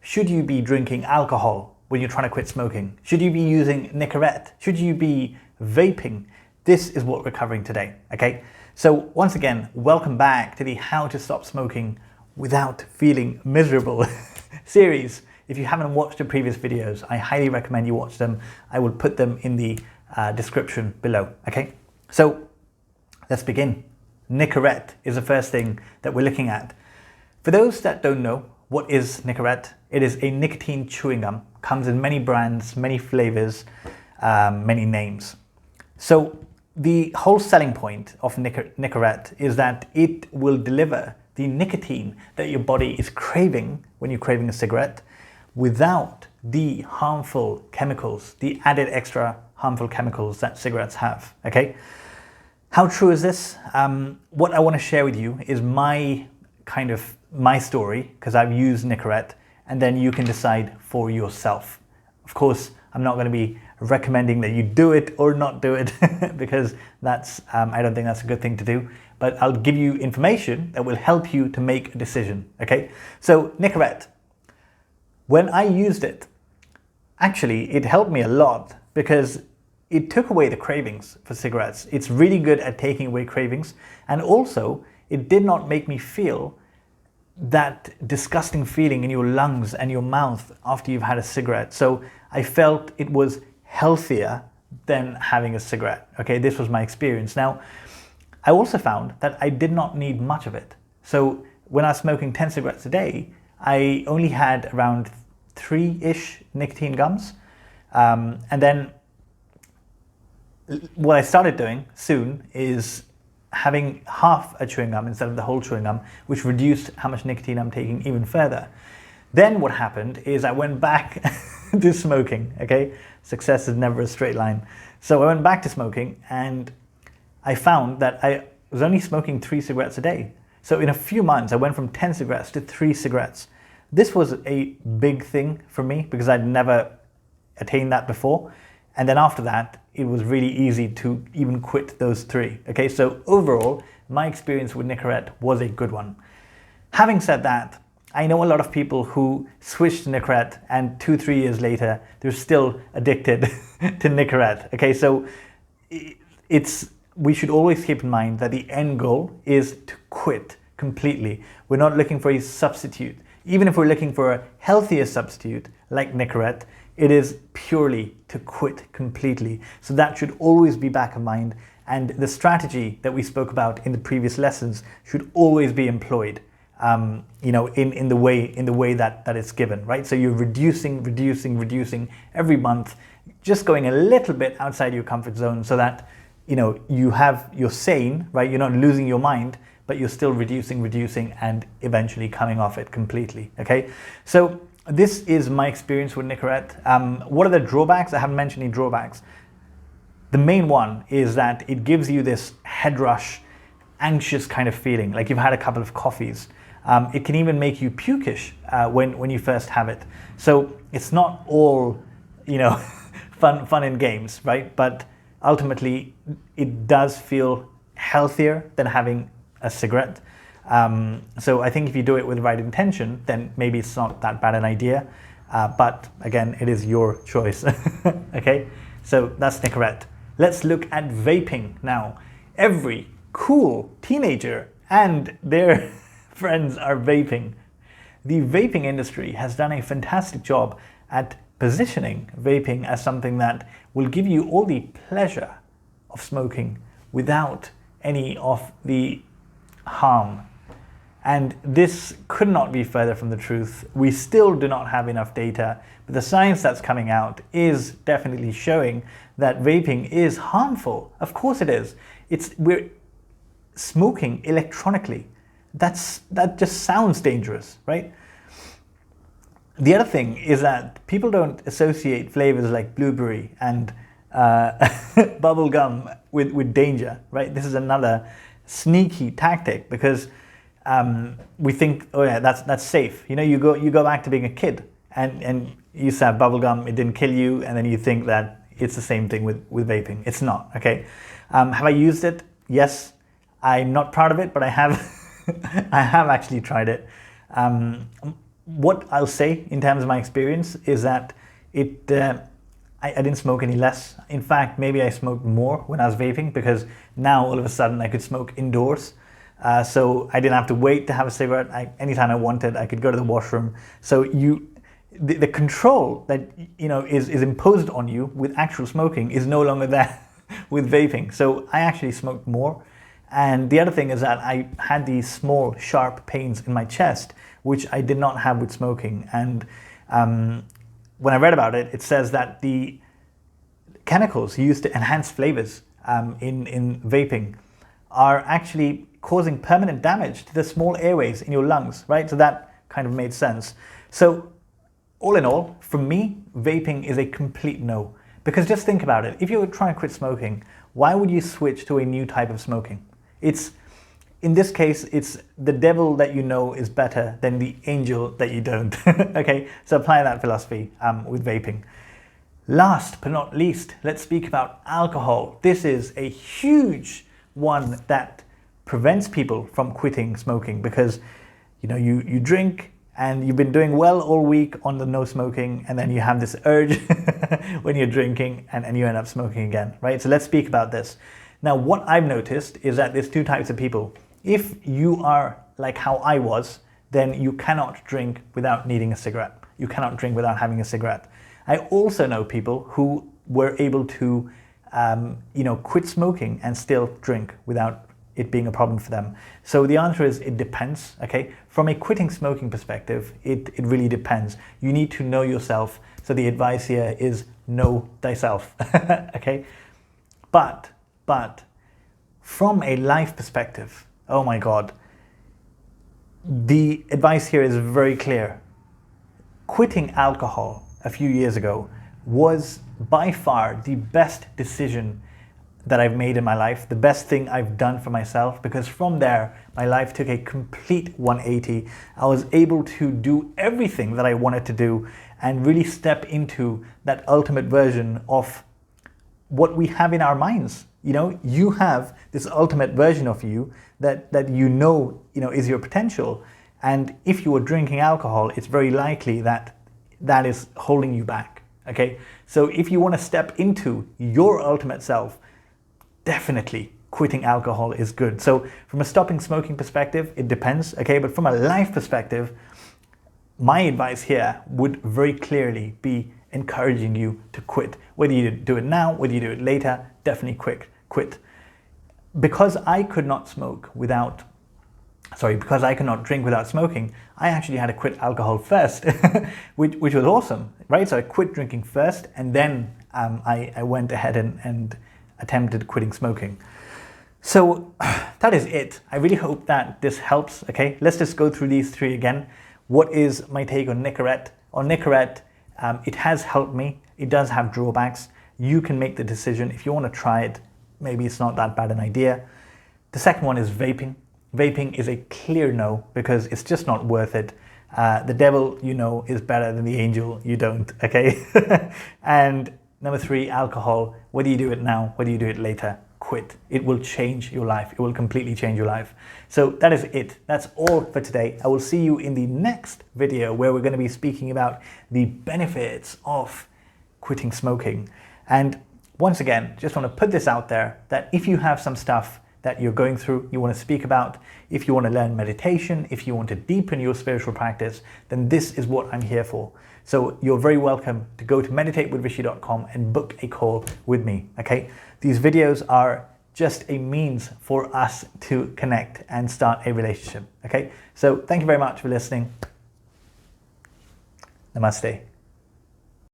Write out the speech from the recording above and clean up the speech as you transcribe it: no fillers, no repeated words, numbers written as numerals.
Should you be drinking alcohol when you're trying to quit smoking? Should you be using Nicorette? Should you be vaping? This is what we're covering today, okay? So once again, welcome back to the How to Stop Smoking Without Feeling Miserable series. If you haven't watched the previous videos, I highly recommend you watch them. I will put them in the description below, okay? So let's begin. Nicorette is the first thing that we're looking at. For those that don't know, what is Nicorette? It is a nicotine chewing gum. Comes in many brands, many flavors, many names. So the whole selling point of Nicorette is that it will deliver the nicotine that your body is craving when you're craving a cigarette without the harmful chemicals, the added extra harmful chemicals that cigarettes have, okay? How true is this? What I want to share with you is my story, because I've used Nicorette, and then you can decide for yourself. Of course, I'm not going to be recommending that you do it or not do it because that's I don't think that's a good thing to do, but I'll give you information that will help you to make a decision, okay? So Nicorette, when I used it, actually it helped me a lot because it took away the cravings for cigarettes. It's really good at taking away cravings, and also it did not make me feel that disgusting feeling in your lungs and your mouth after you've had a cigarette. So I felt it was healthier than having a cigarette, okay? This was my experience. Now, I also found that I did not need much of it. So when I was smoking 10 cigarettes a day, I only had around 3-ish nicotine gums. And then what I started doing soon is having half a chewing gum instead of the whole chewing gum, which reduced how much nicotine I'm taking even further. Then what happened is I went back to smoking, okay? Success is never a straight line. So I went back to smoking and I found that I was only smoking 3 cigarettes a day. So in a few months, I went from 10 cigarettes to 3 cigarettes. This was a big thing for me because I'd never attained that before. And then after that, it was really easy to even quit those 3. Okay, so overall, my experience with Nicorette was a good one. Having said that, I know a lot of people who switched to Nicorette and 2-3 years later, they're still addicted to Nicorette. Okay, so we should always keep in mind that the end goal is to quit completely. We're not looking for a substitute. Even if we're looking for a healthier substitute like Nicorette, it is purely to quit completely. So that should always be back of mind. And the strategy that we spoke about in the previous lessons should always be employed, in the way that it's given, right? So you're reducing every month, just going a little bit outside your comfort zone so that, you're sane, right? You're not losing your mind, but you're still reducing and eventually coming off it completely, okay? So this is my experience with Nicorette. What are the drawbacks? I haven't mentioned any drawbacks. The main one is that it gives you this head rush, anxious kind of feeling, like you've had a couple of coffees. It can even make you pukish when you first have it. So it's not all, fun and games, right? But ultimately, it does feel healthier than having a cigarette. So I think if you do it with the right intention, then maybe it's not that bad an idea. But again, it is your choice. Okay, so that's Nicorette. Let's look at vaping now. Every cool teenager and their friends are vaping. The vaping industry has done a fantastic job at positioning vaping as something that will give you all the pleasure of smoking without any of the harm. And this could not be further from the truth. We still do not have enough data, but the science that's coming out is definitely showing that vaping is harmful. Of course it is. We're smoking electronically. That just sounds dangerous, right? The other thing is that people don't associate flavors like blueberry and bubble gum with danger, right? This is another sneaky tactic because we think, oh yeah, that's safe. You go back to being a kid and you used to have bubble gum, it didn't kill you, and then you think that it's the same thing with vaping. It's not, okay? Have I used it? Yes. I'm not proud of it, but I have I have actually tried it. what I'll say in terms of my experience is that I didn't smoke any less. In fact, maybe I smoked more when I was vaping, because now all of a sudden I could smoke indoors. So I didn't have to wait to have a cigarette. Anytime I wanted, I could go to the washroom. So the control that is imposed on you with actual smoking is no longer there with vaping. So I actually smoked more. And the other thing is that I had these small, sharp pains in my chest, which I did not have with smoking. And when I read about it, it says that the chemicals used to enhance flavors in vaping are actually causing permanent damage to the small airways in your lungs, right? So that kind of made sense. So all in all, for me, vaping is a complete no. Because just think about it. If you were trying to quit smoking, why would you switch to a new type of smoking? In this case, it's the devil that you know is better than the angel that you don't. Okay, so apply that philosophy with vaping. Last but not least, let's speak about alcohol. This is a huge one that prevents people from quitting smoking, because you drink and you've been doing well all week on the no smoking, and then you have this urge when you're drinking and you end up smoking again, right? So let's speak about this. Now, what I've noticed is that there's two types of people. If you are like how I was, then you cannot drink without needing a cigarette. You cannot drink without having a cigarette. I also know people who were able to quit smoking and still drink without it being a problem for them. So the answer is it depends, okay? From a quitting smoking perspective, it really depends. You need to know yourself. So the advice here is know thyself, okay? But from a life perspective, oh my God, the advice here is very clear. Quitting alcohol a few years ago was by far the best decision that I've made in my life, the best thing I've done for myself, because from there, my life took a complete 180. I was able to do everything that I wanted to do and really step into that ultimate version of what we have in our minds. You have this ultimate version of you that is your potential. And if you were drinking alcohol, it's very likely that is holding you back, okay? So if you want to step into your ultimate self, definitely quitting alcohol is good. So from a stopping smoking perspective, it depends, okay? But from a life perspective, my advice here would very clearly be encouraging you to quit. Whether you do it now, whether you do it later, definitely quit. Because I could not drink without smoking, I actually had to quit alcohol first, which was awesome, right? So I quit drinking first, and then I went ahead and attempted quitting smoking. So that is it. I really hope that this helps, okay? Let's just go through these three again. What is my take on Nicorette? On Nicorette, it has helped me. It does have drawbacks. You can make the decision. If you want to try it, maybe it's not that bad an idea. The second one is vaping. Vaping is a clear no, because it's just not worth it. The devil is better than the angel you don't, okay? And number three, alcohol. Whether you do it now, whether you do it later, quit. It will change your life. It will completely change your life. So that is it. That's all for today. I will see you in the next video, where we're going to be speaking about the benefits of quitting smoking. And once again, just want to put this out there, that if you have some stuff that you're going through, you want to speak about, if you want to learn meditation, if you want to deepen your spiritual practice, then this is what I'm here for. So you're very welcome to go to meditatewithrishi.com and book a call with me, okay? These videos are just a means for us to connect and start a relationship, okay? So thank you very much for listening. Namaste.